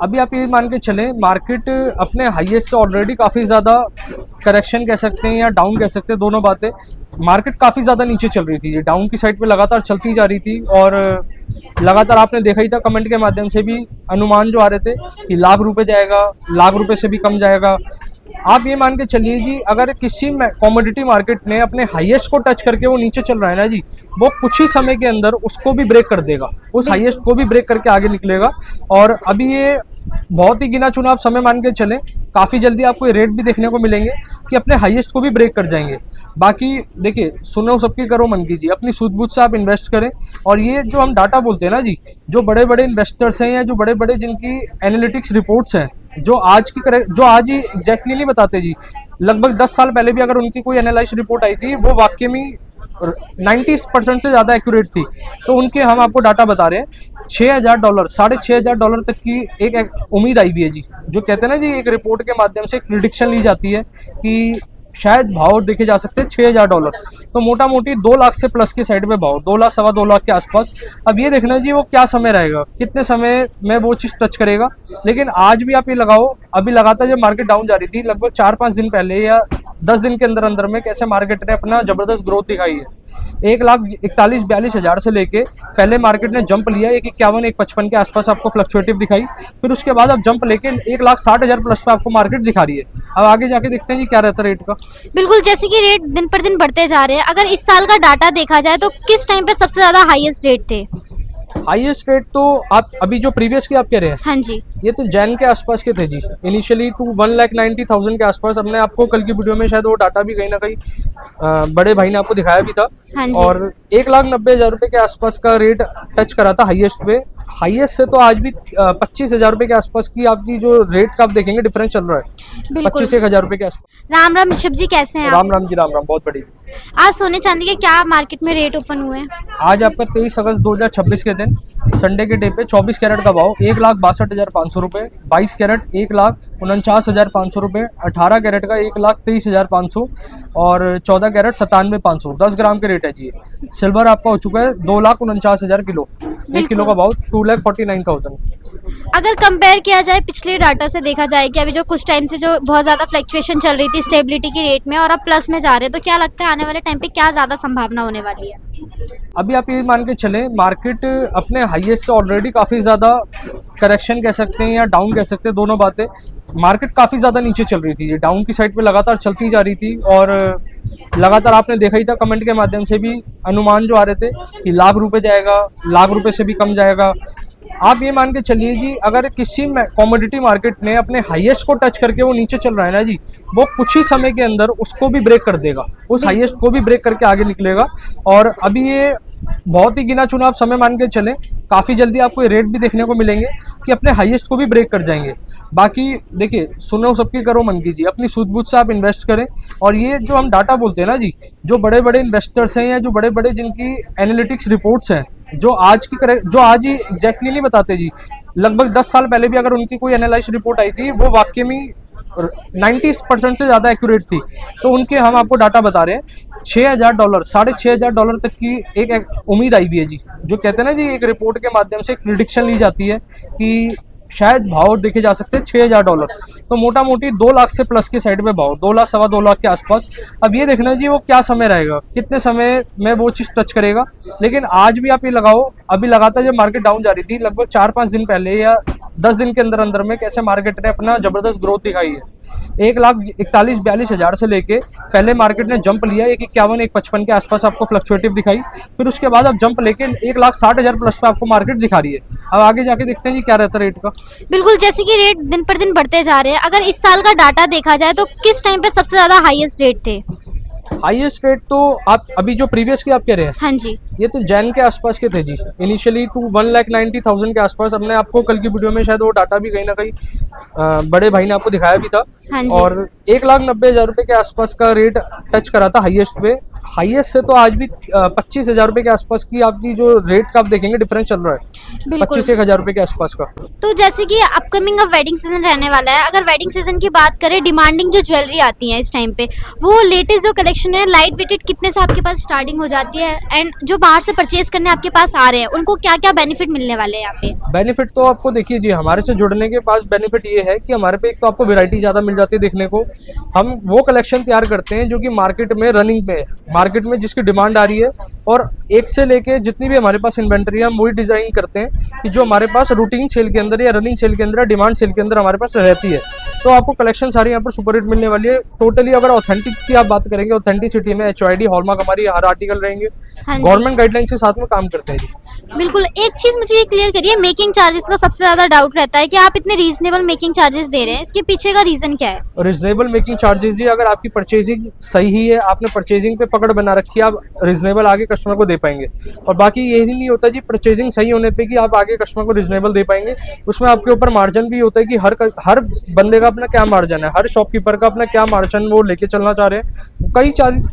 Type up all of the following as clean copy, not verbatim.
अभी आप ये मान के चलें मार्केट अपने हाईएस्ट से ऑलरेडी काफ़ी ज़्यादा करेक्शन कह सकते हैं या डाउन कह सकते हैं, दोनों बातें। मार्केट काफ़ी ज़्यादा नीचे चल रही थी, ये डाउन की साइड पे लगातार चलती जा रही थी और लगातार आपने देखा ही था कमेंट के माध्यम से भी अनुमान जो आ रहे थे कि लाख रुपए जाएगा, लाख रुपए से भी कम जाएगा। आप ये मान के चलिए जी, अगर किसी कॉमोडिटी मार्केट ने अपने हाईएस्ट को टच करके वो नीचे चल रहा है ना जी, वो कुछ ही समय के अंदर उसको भी ब्रेक कर देगा, उस हाईएस्ट को भी ब्रेक करके आगे निकलेगा। और अभी ये बहुत ही गिना चुना आप समय मान के चलें, काफ़ी जल्दी आपको ये रेट भी देखने को मिलेंगे कि अपने हाईएस्ट को भी ब्रेक कर जाएंगे। बाकी देखिए, सुनो सबकी करो मन की जी, अपनी सूझबूझ से आप इन्वेस्ट करें। और ये जो हम डाटा बोलते हैं ना जी, जो बड़े बड़े इन्वेस्टर्स हैं या जो बड़े बड़े जिनकी एनालिटिक्स रिपोर्ट्स हैं, जो आज ही एग्जैक्टली नहीं बताते जी, लगभग 10 साल पहले भी अगर उनकी कोई एनालाइज रिपोर्ट आई थी, वो वाकई में 90% से ज़्यादा एक्यूरेट थी। तो उनके हम आपको डाटा बता रहे हैं। $6,000 $6,500 तक की एक उम्मीद आई हुई है जी। जो कहते हैं ना जी, एक रिपोर्ट के माध्यम से एक प्रिडिक्शन ली जाती है कि शायद भाव देखे जा सकते हैं $6,000। तो मोटा मोटी 2 लाख से प्लस की साइड में भाव, 2 लाख सवा 2 लाख के आसपास। अब ये देखना जी वो क्या समय रहेगा, कितने समय में वो चीज़ टच करेगा। लेकिन आज भी आप ये लगाओ, अभी लगातार जब मार्केट डाउन जा रही थी, लगभग 4-5 दिन पहले या 10 दिन के अंदर अंदर में कैसे मार्केट ने अपना जबरदस्त ग्रोथ दिखाई है। 1,41,42,000 से लेके पहले मार्केट ने जंप लिया 1,51-1,55 के आसपास आपको फ्लक्चुएटिव दिखाई। फिर उसके बाद अब जंप लेके 1,60,000 प्लस पे आपको मार्केट दिखा रही है। अब आगे जाके देखते हैं जी क्या रहता है रेट का। बिल्कुल, जैसे कि रेट दिन पर दिन बढ़ते जा रहे हैं, अगर इस साल का डाटा देखा जाए तो किस टाइम पे सबसे ज्यादा हाईएस्ट रेट थे? हाईएस्ट रेट तो आप अभी जो प्रीवियस की आप कह रहे हैं, हाँ जी, ये तो जैन के आसपास के थे जी। इनिशियली 1,90,000 के आसपास। हमने आपको कल की वीडियो में शायद वो डाटा भी कहीं ना कहीं बड़े भाई ने आपको दिखाया भी था। हाँ जी। और 1,90,000 रुपये के आसपास का रेट टच करा था हाईएस्ट पे। हाईएस्ट से तो आज भी 25,000 रुपये के आसपास की आपकी जो रेट का आप देखेंगे डिफरेंस चल रहा है, 25,000 रुपये के आसपास। राम राम ऋषभ जी, कैसे हैं आप? राम राम जी, राम राम, बहुत बढ़िया। आज सोने चांदी के क्या मार्केट में रेट ओपन हुए हैं? आज आपका 23 अगस्त 2026 के दिन संडे के डे पे 24 कैरेट का भाव 1,62,500 रुपये, 22 कैरेट 1,49,500 रुपये, 18 कैरेट का 1,23,500 और 14 कैरेट 97,500। 10 ग्राम के रेट है जी। सिल्वर आपका हो चुका है 2,49,000 किलो। 1 किलो का भाव 2,49,000। अगर कंपेयर किया जाए पिछले डाटा से, देखा जाए कि अभी जो कुछ टाइम से जो बहुत ज़्यादा फ्लक्चुएशन चल रही थी स्टेबिलिटी की रेट में और अब प्लस में जा रहे हैं, तो क्या लगता है आने वाले टाइम पे क्या ज़्यादा संभावना होने वाली है? अभी आप ये मान के चलें मार्केट अपने हाईएस्ट से ऑलरेडी काफ़ी ज़्यादा करेक्शन कह सकते हैं या डाउन कह सकते हैं, दोनों बातें। मार्केट काफ़ी ज़्यादा नीचे चल रही थी, ये डाउन की साइड पे लगातार चलती जा रही थी और लगातार आपने देखा ही था कमेंट के माध्यम से भी अनुमान जो आ रहे थे कि लाख रुपए जाएगा, लाख रुपए से भी कम जाएगा। आप ये मान के चलिए जी, अगर किसी कॉमोडिटी मार्केट ने अपने हाईएस्ट को टच करके वो नीचे चल रहा है ना जी, वो कुछ ही समय के अंदर उसको भी ब्रेक कर देगा, उस हाईएस्ट को भी ब्रेक करके आगे निकलेगा। और अभी ये बहुत ही गिना चुना आप समय मान के चलें, काफ़ी जल्दी आपको ये रेट भी देखने को मिलेंगे कि अपने हाईएस्ट को भी ब्रेक कर जाएंगे। बाकी देखिए, सुनो सबकी करो मन की जी, अपनी सूझबूझ से आप इन्वेस्ट करें। और ये जो हम डाटा बोलते हैं ना जी, जो बड़े बड़े इन्वेस्टर्स हैं या जो बड़े बड़े जिनकी एनालिटिक्स रिपोर्ट्स हैं, जो आज ही एग्जैक्टली नहीं बताते जी, लगभग 10 साल पहले भी अगर उनकी कोई एनालाइज रिपोर्ट आई थी, वो वाकई में 90% से ज़्यादा एक्यूरेट थी। तो उनके हम आपको डाटा बता रहे हैं। $6,000 $6,500 तक की एक उम्मीद आई हुई है जी। जो कहते हैं ना जी, एक रिपोर्ट के माध्यम से एक प्रिडिक्शन ली जाती है कि शायद भाव देखे जा सकते हैं $6,000। तो मोटा मोटी 2 लाख से प्लस की साइड में भाव, 2 लाख सवा 2 लाख के आसपास। अब ये देखना जी वो क्या समय रहेगा, कितने समय में वो चीज़ टच करेगा। लेकिन आज भी आप ये लगाओ, अभी लगातार जब मार्केट डाउन जा रही थी, लगभग 4-5 दिन पहले या 10 दिन के अंदर अंदर में कैसे मार्केट ने अपना जबरदस्त ग्रोथ दिखाई है। 1,41,42,000 से लेके पहले मार्केट ने जंप लिया 1,51-1,55 के आसपास आपको फ्लक्चुएटिव दिखाई। फिर उसके बाद अब जंप लेके 1,60,000 प्लस पे आपको मार्केट दिखा रही है। अब आगे जाके देखते हैं जी क्या रहता है रेट का। बिल्कुल, जैसे कि रेट दिन पर दिन बढ़ते जा रहे हैं, अगर इस साल का डाटा देखा जाए तो किस टाइम पे सबसे ज्यादा हाईएस्ट रेट थे? हाईएस्ट रेट तो आप अभी जो प्रीवियस की आप कह रहे हैं, हाँ जी, ये तो जैन के आसपास के थे जी। इनिशियली 1,90,000 के आसपास। हमने आपको कल की वीडियो में शायद वो डाटा भी कहीं ना कहीं बड़े भाई ने आपको दिखाया भी था। हाँ जी। और 1,90,000 रुपये के आसपास का रेट टच करा था हाईएस्ट पे। हाईएस्ट से तो आज भी 25,000 रुपये के आसपास की आपकी जो रेट का आप देखेंगे डिफरेंस चल रहा है, 25,000 रुपये के आसपास का। तो जैसे कि अपकमिंग अब वेडिंग सीजन रहने वाला है, अगर वेडिंग सीजन की बात करें, डिमांडिंग जो ज्वेलरी आती है इस टाइम पे, वो लेटेस्ट जो कलेक्शन है लाइट वेटेड कितने से आपके पास स्टार्टिंग हो जाती है, एंड जो बाहर से परचेज करने आपके पास आ रहे हैं उनको क्या क्या बेनिफिट मिलने वाले हैं यहाँ पे? बेनिफिट तो आपको देखिए जी, हमारे से जुड़ने के पास बेनिफिट ये है कि हमारे पे एक तो आपको वैरायटी ज़्यादा मिल जाती है देखने को। हम वो कलेक्शन तैयार करते हैं जो कि मार्केट में रनिंग पे है, मार्केट में जिसकी डिमांड आ रही है, और एक से लेके जितनी भी हमारे पास इन्वेंट्री है हम वही डिज़ाइन करते हैं कि जो हमारे पास रूटीन सेल के अंदर या रनिंग सेल के अंदर, डिमांड सेल के अंदर हमारे पास रहती है। तो आपको कलेक्शन सारी यहाँ पर सुपर हिट मिलने वाली है। टोटली अगर ऑथेंटिक की आप बात करेंगे, ऑथेंटिसिटी में HOID हॉलमार्क हमारी हर आर्टिकल रहेंगे, हाँ जी। गवर्नमेंट गाइडलाइंस के साथ में काम करते हैं जी। बिल्कुल। एक चीज मुझे ये क्लियर करिए, मेकिंग चार्जेस का सबसे ज्यादा डाउट रहता है कि आप इतने रीजनेबल मेकिंग चार्जेस दे रहे हैं, इसके पीछे का रीजन क्या है? रिजनेबल मेकिंग चार्जेस जी, अगर आपकी परचेजिंग सही है, आपने परचेजिंग पे पकड़ बना रखी है, आप रिजनेबल आगे कस्टमर को दे पाएंगे। और बाकी यही नहीं होता जी, परचेजिंग सही होने पे कि आप आगे कस्टमर को रिजनेबल दे पाएंगे, उसमें आपके ऊपर मार्जिन भी होता है कि हर बंदे का अपना क्या मार्जिन है, हर शॉपकीपर का अपना क्या मार्जिन वो लेके चलना चाह रहे हैं।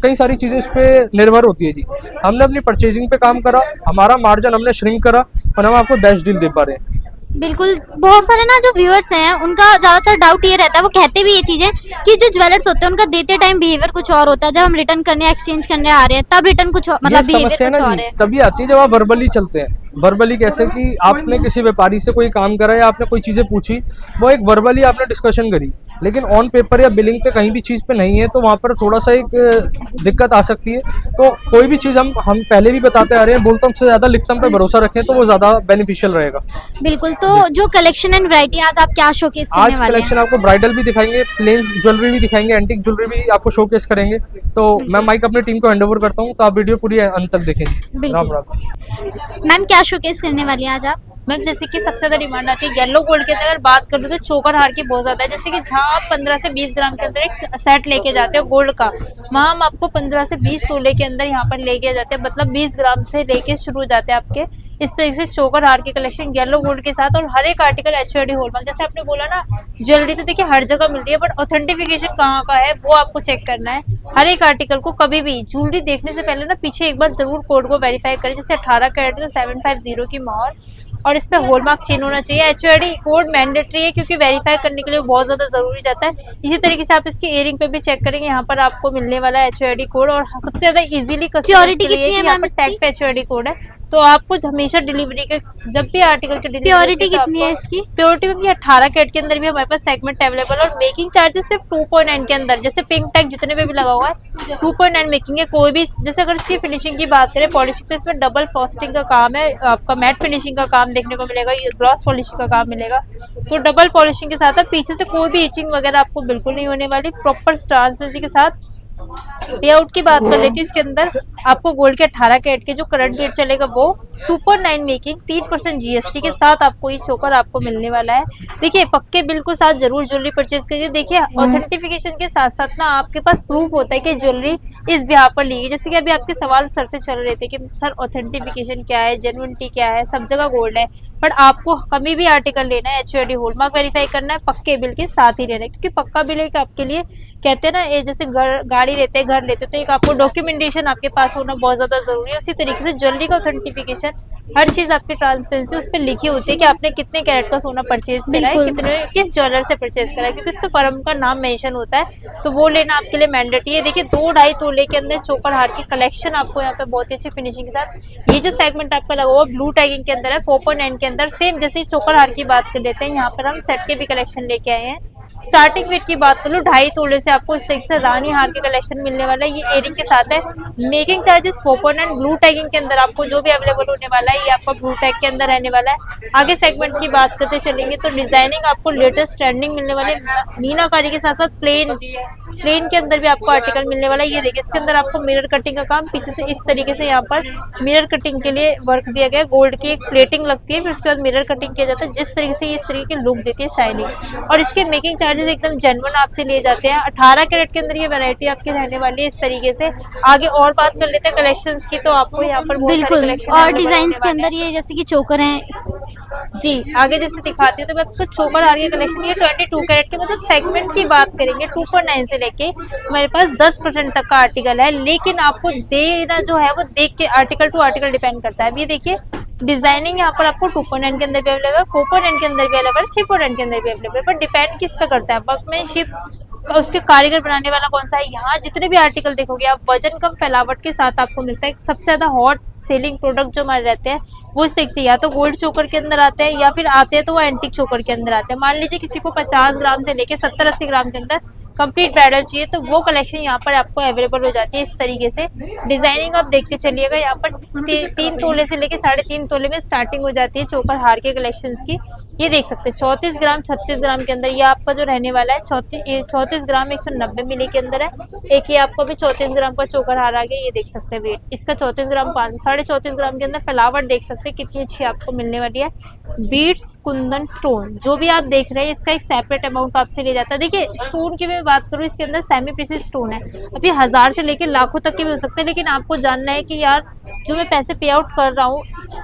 कई सारी चीजें इस पे निर्भर होती है जी। हमने अपनी परचेजिंग पे काम करा, हमारा मार्जिन हमने श्रिंक करा और हम आपको बेस्ट डील दे पा रहे हैं। बिल्कुल। बहुत सारे ना जो व्यूअर्स हैं उनका ज्यादातर डाउट ये रहता है, वो कहते भी ये चीजें कि जो ज्वेलर्स होते हैं उनका देते टाइम बिहेवियर कुछ और होता है, जब हम रिटर्न करने एक्सचेंज करने आ रहे हैं तब रिटर्न कुछ मतलब बिहेवियर कुछ और है। तभी आती है जब आप वर्बली चलते हैं। वर्बली कैसे कि आपने किसी व्यापारी से कोई काम करा या आपने कोई चीजें पूछी, वो एक वर्बली आपने डिस्कशन करी, लेकिन ऑन पेपर या बिलिंग पे कहीं भी चीज पे नहीं है, तो वहां पर थोड़ा सा एक दिक्कत आ सकती है। तो कोई भी चीज हम पहले भी बताते आ रहे हैं, बोलता से ज्यादा लिखतम पे भरोसा रखें तो वो ज्यादा बेनिफिशियल रहेगा। बिल्कुल। तो जो कलेक्शन एंड वैरायटी आज आप क्या शोकेस करने आज वाले हैं? कलेक्शन आपको ब्राइडल भी दिखाएंगे, प्लेन ज्वेलरी भी दिखाएंगे, एंटिक ज्वेलरी भी आपको शोकेस करेंगे। तो मैं माइक अपनी टीम को हैंडओवर करता हूँ, तो आप वीडियो पूरी अंत तक देखेंगे। राम राम। मैम क्या शोकेस करने वाली हैं आज आप? मैम जैसे कि सबसे ज्यादा डिमांड आती है येलो गोल्ड के अंदर, अगर बात कर दो तो चोकर हार की बहुत ज्यादा है। जैसे कि जहाँ आप 15 से 20 ग्राम के अंदर एक सेट लेके जाते हो गोल्ड का, वहाँ हम आपको 15 से 20 तोले के अंदर यहाँ पर लेके जाते हैं, मतलब 20 ग्राम से लेके शुरू हो जाते हैं आपके इस तरीके से चोकर हार के कलेक्शन येलो गोल्ड के साथ। और हर एक आर्टिकल HOID हॉलमार्क, जैसे आपने बोला ना ज्वेलरी तो देखिए हर जगह मिल रही है, बट ऑथेंटिफिकेशन कहाँ का है वो आपको चेक करना है। हर एक आर्टिकल को कभी भी ज्वेलरी देखने से पहले ना पीछे एक बार जरूर कोड को वेरीफाई करें। जैसे 18 कैरेट तो 750 की मोहर, और इस पे हॉलमार्क चिन्ह होना चाहिए। HOID कोड मैंडेटरी है क्योंकि वेरीफाई करने के लिए बहुत ज्यादा जरूरी जाता है। इसी तरीके से आप इसकी इयरिंग पे भी चेक करेंगे, यहाँ पर आपको मिलने वाला है HOID कोड। और सबसे ज्यादा इजीली प्योरिटी कितनी है मैम इसकी? टैग पे HOID कोड है, तो आपको हमेशा डिलीवरी के जब भी आर्टिकल की डिलीवरी प्योरिटी कितनी है इसकी? प्योरिटी में भी 18 कैरेट के अंदर भी हमारे पास सेगमेंट अवेलेबल है। और मेकिंग चार्जेस सिर्फ 2.9 के अंदर, जैसे पिंक टैग जितने पे भी लगा हुआ है 2.9 मेकिंग है। कोई भी जैसे अगर इसकी फिनिशिंग की बात करें, पॉलिशिंग, तो इसमें डबल फ्रॉस्टिंग का काम है, आपका मैट फिनिशिंग का काम देखने को मिलेगा, ये ग्लॉस पॉलिशिंग का काम मिलेगा। तो डबल पॉलिशिंग के साथ पीछे से कोई भी इचिंग वगैरह आपको बिल्कुल नहीं होने वाली, प्रॉपर ट्रांसपेरेंसी के साथ। पे आउट की बात कर लेती हूँ, इसके अंदर आपको गोल्ड के 18 कैरेट के जो करंट रेट चलेगा वो 2.9 मेकिंग 3% GST के साथ आपको ये चोकर आपको मिलने वाला है। देखिए पक्के बिल को साथ जरूर ज्वेलरी परचेज करिए। देखिए ऑथेंटिफिकेशन के साथ साथ ना आपके पास प्रूफ होता है कि ज्वेलरी इस बिहार पर ली है। जैसे कि अभी आपके सवाल सर से चल रहे थे कि सर ऑथेंटिफिकेशन क्या है, जेन्युइनिटी क्या है, सब जगह गोल्ड है, बट आपको कभी भी आर्टिकल लेना है HOID हॉलमार्क वेरीफाई करना है, पक्के बिल के साथ ही लेना है। क्योंकि पक्का बिल एक आपके लिए कहते हैं ना, ये जैसे गाड़ी लेते हैं, घर लेते हैं, तो एक आपको डॉक्यूमेंटेशन आपके पास होना बहुत ज्यादा जरूरी है। उसी तरीके से ज्वेलरी का ऑथेंटिफिकेशन, हर चीज आपकी ट्रांसपेरेंसी उस पर लिखी होती है कि आपने कितने कैरेट का सोना परचेज करा है, कितने किस ज्वेलर से परचेज करा है, क्योंकि उस पर फर्म का नाम मेंशन होता है, तो वो लेना आपके लिए मैंडेटरी है। देखिए 2-2.5 तोले के अंदर चोकर हार की कलेक्शन आपको यहाँ पे बहुत ही अच्छी फिनिशिंग के साथ। ये जो सेगमेंट आपका लगा हुआ ब्लू टैगिंग के अंदर है 4.9 के अंदर, सेम जैसे चोकर हार की बात कर लेते हैं, यहाँ पर हम सेट के भी कलेक्शन लेके आए हैं। स्टार्टिंग वेट की बात कर लो 2.5 तोले से आपको इस तरीके से रानी हार के कलेक्शन मिलने वाला है, ये एयरिंग के साथ है। मेकिंग चार्जेस 4.9 ब्लू टैगिंग के अंदर आपको जो भी अवेलेबल होने वाला है ये आपका ब्लू टैग के अंदर रहने वाला है। आगे सेगमेंट की बात करते चलेंगे तो डिजाइनिंग आपको लेटेस्ट ट्रेंडिंग मिलने वाले, मीनाकारी के साथ साथ प्लेन के अंदर भी आपको आर्टिकल मिलने वाला है। ये देखिए इसके अंदर आपको मिरर कटिंग का काम, पीछे से इस तरीके से यहाँ पर मिरर कटिंग के लिए वर्क दिया गया है। गोल्ड की एक प्लेटिंग लगती है, फिर उसके बाद मिरर कटिंग किया जाता है, जिस तरीके से इस तरीके की लुक देती है शाइनिंग। और इसके मेकिंग चार्जेस एकदम जेन्युइन आपसे लिए जाते हैं। 18 कैरेट के अंदर ये वैरायटी आपकी रहने वाली है इस तरीके से। आगे और बात कर लेते हैं कलेक्शंस की, तो आपको यहाँ पर बहुत सारे कलेक्शन और डिजाइन के अंदर ये जैसे कि चोकर हैं जी, आगे जैसे दिखाती हूँ तो मैं आपको चोकर आ रही है कलेक्शन, ये 22 कैरेट के, मतलब सेगमेंट की बात करेंगे 2.9 से लेके मेरे पास 10% तक का आर्टिकल है। लेकिन आपको देना जो है वो देख के आर्टिकल टू आर्टिकल डिपेंड करता है। अब ये देखिए डिजाइनिंग यहाँ पर आपको 2.9 के अंदर भी अवेलेबल है, 4.9 के अंदर भी अवेलेबल है, 3.9 के अंदर भी अवेलेबल है, पर डिपेंड किस पे करता है वर्कमैनशिप, उसके कारीगर बनाने वाला कौन सा है। यहाँ जितने भी आर्टिकल देखोगे आप वजन कम फैलावट के साथ आपको मिलता है। सबसे ज्यादा हॉट सेलिंग प्रोडक्ट जो हमारे रहते हैं वो से या तो गोल्ड चोकर के अंदर आते हैं या फिर आते हैं तो वो एंटिक चोकर के अंदर आते हैं। मान लीजिए किसी को 50 ग्राम से लेके 70-80 ग्राम के अंदर कंप्लीट ब्राइडल चाहिए तो वो कलेक्शन यहाँ पर आपको अवेलेबल हो जाती है इस तरीके से। डिजाइनिंग आप देखते चलिएगा, यहाँ पर 3 तोले से लेके 3.5 तोले में स्टार्टिंग हो जाती है चोकर हार के कलेक्शंस की। ये देख सकते हैं 34 ग्राम 36 ग्राम के अंदर ये आपका जो रहने वाला है 34 ग्राम 190 मिली के अंदर है। एक ये आपको भी 34 ग्राम का चोकर हार आ गया, ये देख सकते हैं वेट इसका 34 ग्राम 34.5 ग्राम के अंदर फैलावट देख सकते हैं कितनी अच्छी आपको मिलने वाली है। बीड्स कुंदन स्टोन जो भी आप देख रहे हैं इसका एक सेपरेट अमाउंट आपसे ले जाता है। देखिए स्टोन की मैं बात करूँ इसके अंदर सेमी प्रीसिज स्टोन है, अभी 1000 से लेकर लाखों तक के मिल सकते हैं, लेकिन आपको जानना है कि यार जो मैं पैसे पे आउट कर रहा हूँ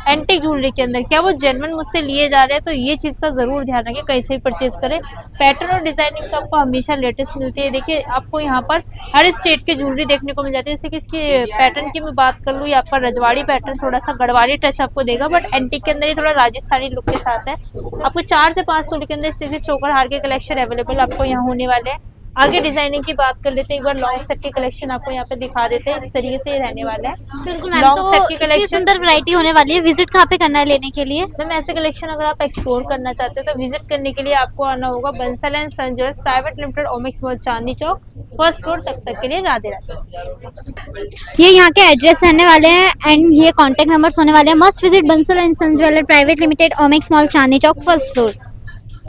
एंटिक ज्वेलरी के अंदर क्या वो जेन्युइन मुझसे लिए जा रहे हैं, तो ये चीज़ का जरूर ध्यान रखें कहीं से भी परचेज करें। पैटर्न और डिजाइनिंग तो आपको हमेशा लेटेस्ट मिलती है। देखिए आपको यहाँ पर हर स्टेट की ज्वेलरी देखने को मिल जाती है, जैसे कि इसकी पैटर्न की मैं बात कर लूँ यहाँ पर रजवाड़ी पैटर्न थोड़ा सा गढ़वाली टच आपको देगा, बट एंटिक के अंदर ये थोड़ा राजस्थानी लुक के साथ है। आपको 4 से 5 तोले के अंदर इस चोकर हार के कलेक्शन अवेलेबल आपको यहाँ होने वाले हैं। आगे डिजाइनिंग की बात कर लेते हैं, एक बार लॉन्ग सेट के कलेक्शन आपको यहाँ पे दिखा देते हैं। इस तरीके से ये रहने वाला है बिल्कुल मैम, लॉन्ग सेट तो की इतनी कलेक्शन। सुंदर वैरायटी होने वाली है। विजिट कहाँ पे करना है लेने के लिए? मैम ऐसे कलेक्शन अगर आप एक्सप्लोर करना चाहते हो तो विजिट करने के लिए आपको आना होगा Bansal and son jewellers private limited Omaxe mall Chandni Chowk 1st floor. तब तक के लिए राधे राधे। ये यहाँ के एड्रेस रहने वाले हैं एंड ये कॉन्टेक्ट नंबर्स होने वाले हैं। Must visit Bansal and son jeweller private limited Omaxe mall Chandni Chowk 1st floor.